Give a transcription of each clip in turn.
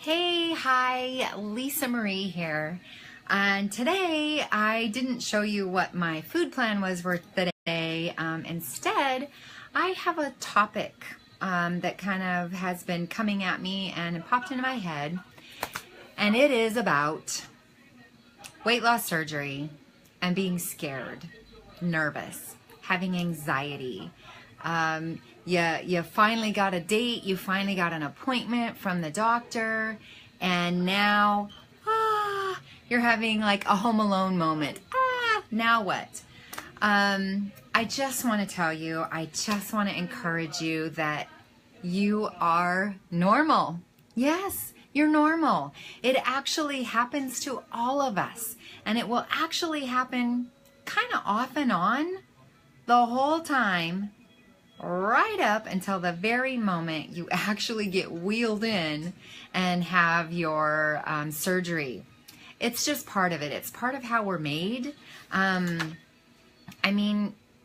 Hey, hi, Lisa Marie here. And today I didn't show you what my food plan was for the day. Instead, I have a topic that kind of has been coming at me and it popped into my head. And it is about weight loss surgery and being scared, nervous, having anxiety. You finally got a date, you finally got an appointment from the doctor, and now you're having like a Home Alone moment. Now what? I just want to tell you, I just want to encourage you that you are normal. Yes, you're normal. It actually happens to all of us, and it will actually happen kind of off and on the whole time, right up until the very moment you actually get wheeled in and have your surgery. It's just part of it. It's part of how we're made.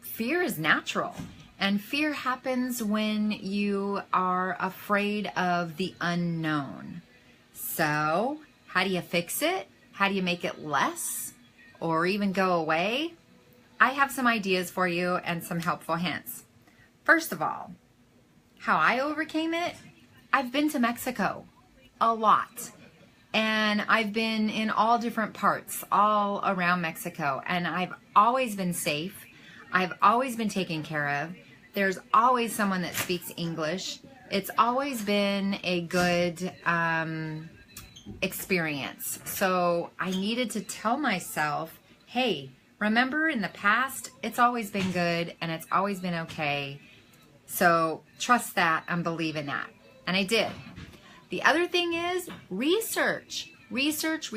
Fear is natural, and fear happens when you are afraid of the unknown. So how do you fix it? How do you make it less or even go away? I have some ideas for you and some helpful hints. First of all, how I overcame it, I've been to Mexico a lot. And I've been in all different parts all around Mexico. And I've always been safe. I've always been taken care of. There's always someone that speaks English. It's always been a good experience. So I needed to tell myself, hey, remember in the past, it's always been good and it's always been okay. So trust that and believe in that. And I did. The other thing is research. Research.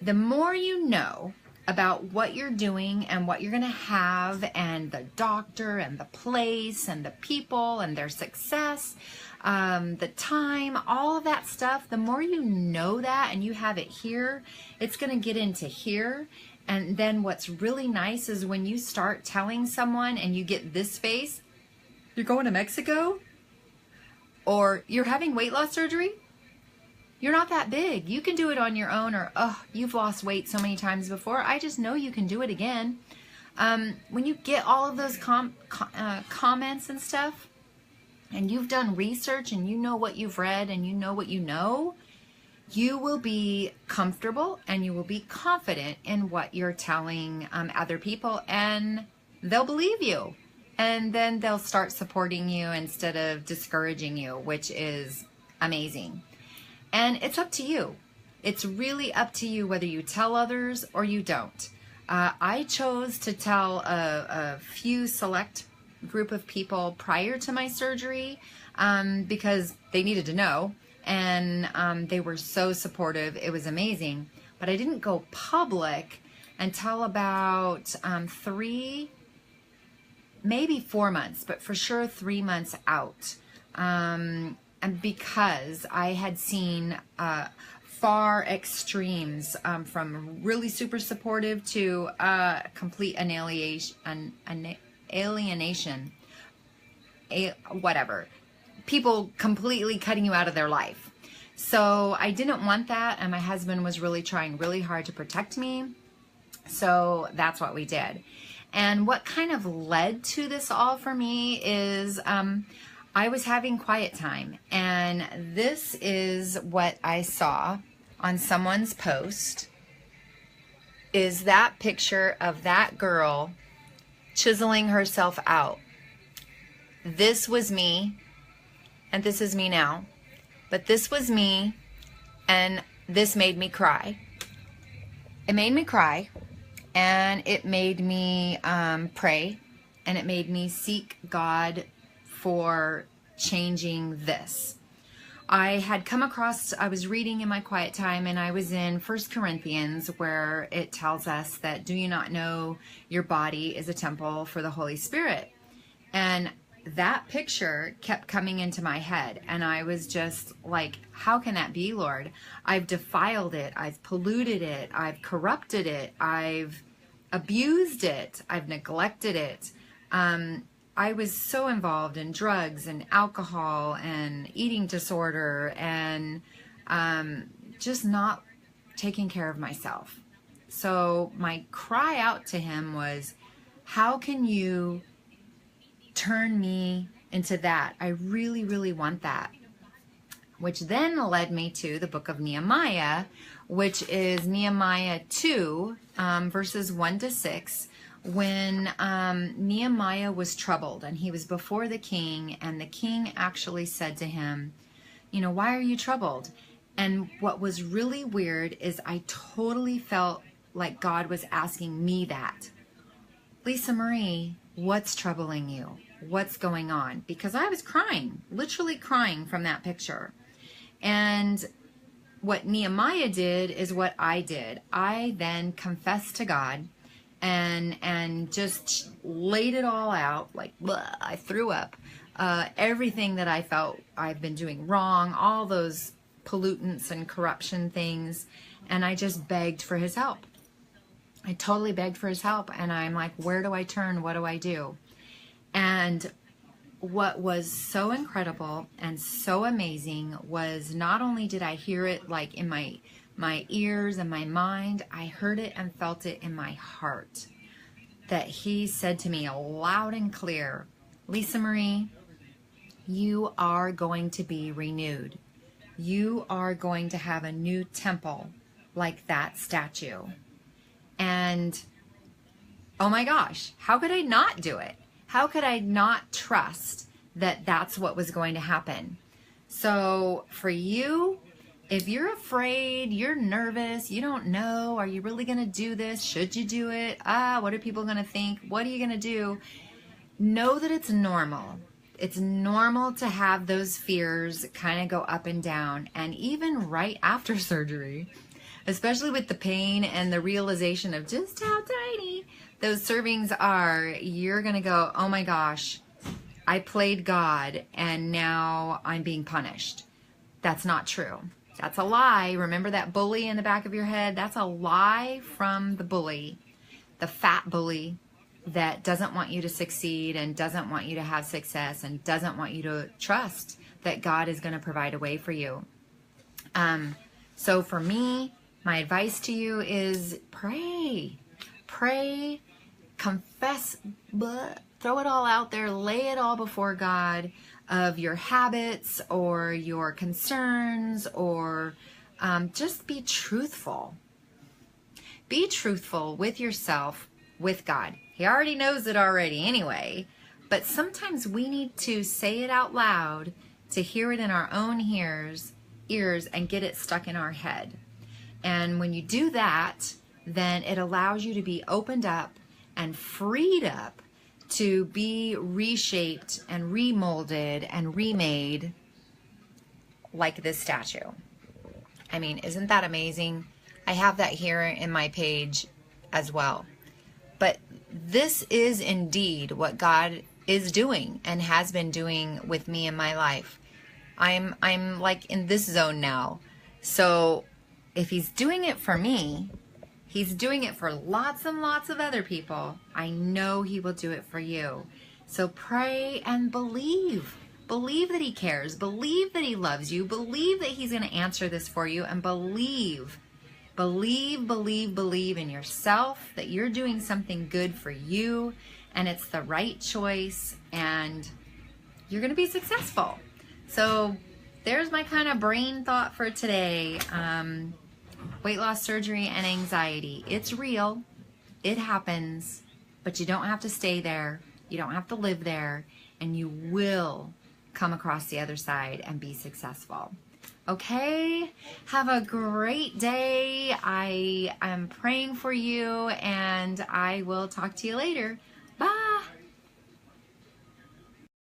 The more you know about what you're doing and what you're going to have and the doctor and the place and the people and their success, the time, all of that stuff, the more you know that and you have it here, it's going to get into here. And then what's really nice is when you start telling someone and you get this face, you're going to Mexico, or you're having weight loss surgery, you're not that big. You can do it on your own, or, oh, you've lost weight so many times before. I just know you can do it again. When you get all of those comments and stuff, and you've done research and you know what you've read and you know what you know, you will be comfortable and you will be confident in what you're telling other people, and they'll believe you. And then they'll start supporting you instead of discouraging you, which is amazing. And it's up to you. It's really up to you whether you tell others or you don't. I chose to tell a few select group of people prior to my surgery because they needed to know. And they were so supportive. It was amazing. But I didn't go public until about maybe 4 months, but for sure 3 months out. And because I had seen far extremes from really super supportive to complete alienation, whatever. People completely cutting you out of their life. So I didn't want that, and my husband was really trying really hard to protect me. So that's what we did. And what kind of led to this all for me is I was having quiet time, and this is what I saw on someone's post, is that picture of that girl chiseling herself out. This was me. And this is me now. But this was me, and this made me cry. It made me cry, and it made me pray, and it made me seek God for changing this. I had come across, I was reading in my quiet time, and I was in 1 Corinthians where it tells us that, do you not know your body is a temple for the Holy Spirit? And that picture kept coming into my head, and I was just like, how can that be, Lord? I've defiled it, I've polluted it, I've corrupted it, I've abused it, I've neglected it. I was so involved in drugs and alcohol and eating disorder and just not taking care of myself. So my cry out to him was, how can you turn me into that? I really, really want that. Which then led me to the book of Nehemiah, which is Nehemiah 2, verses 1 to 6, when Nehemiah was troubled and he was before the king, and the king actually said to him, why are you troubled? And what was really weird is I totally felt like God was asking me that. Lisa Marie, what's troubling you? What's going on? Because I was crying, literally crying from that picture. And what Nehemiah did is what I did. I then confessed to God and just laid it all out, like, blah, I threw up everything that I felt I've been doing wrong, all those pollutants and corruption things, and I just begged for his help. I totally begged for his help, and I'm like, where do I turn? What do I do? And what was so incredible and so amazing was not only did I hear it like in my ears and my mind, I heard it and felt it in my heart, that he said to me loud and clear, Lisa Marie, you are going to be renewed. You are going to have a new temple like that statue. And oh my gosh, how could I not do it? How could I not trust that that's what was going to happen? So for you, if you're afraid, you're nervous, you don't know, are you really going to do this? Should you do it? What are people going to think? What are you going to do? Know that it's normal. It's normal to have those fears kind of go up and down. And even right after surgery, especially with the pain and the realization of just how tiny those servings are, you're going to go, oh my gosh, I played God and now I'm being punished. That's not true. That's a lie. Remember that bully in the back of your head? That's a lie from the bully, the fat bully that doesn't want you to succeed and doesn't want you to have success and doesn't want you to trust that God is going to provide a way for you. So for me, my advice to you is pray, confess, throw it all out there, lay it all before God of your habits or your concerns, or just be truthful. Be truthful with yourself, with God. He already knows it already anyway, but sometimes we need to say it out loud to hear it in our own ears and get it stuck in our head. And when you do that, then it allows you to be opened up and freed up to be reshaped and remolded and remade like this statue. I mean, isn't that amazing? I have that here in my page as well. But this is indeed what God is doing and has been doing with me in my life. I'm like in this zone now. So if he's doing it for me, he's doing it for lots and lots of other people. I know he will do it for you. So pray and believe. Believe that he cares. Believe that he loves you. Believe that he's going to answer this for you. And believe in yourself, that you're doing something good for you and it's the right choice and you're going to be successful. So there's my kind of brain thought for today. Weight loss surgery and anxiety. It's real. It happens, but you don't have to stay there. You don't have to live there, and you will come across the other side and be successful. Okay? Have a great day. I am praying for you, and I will talk to you later.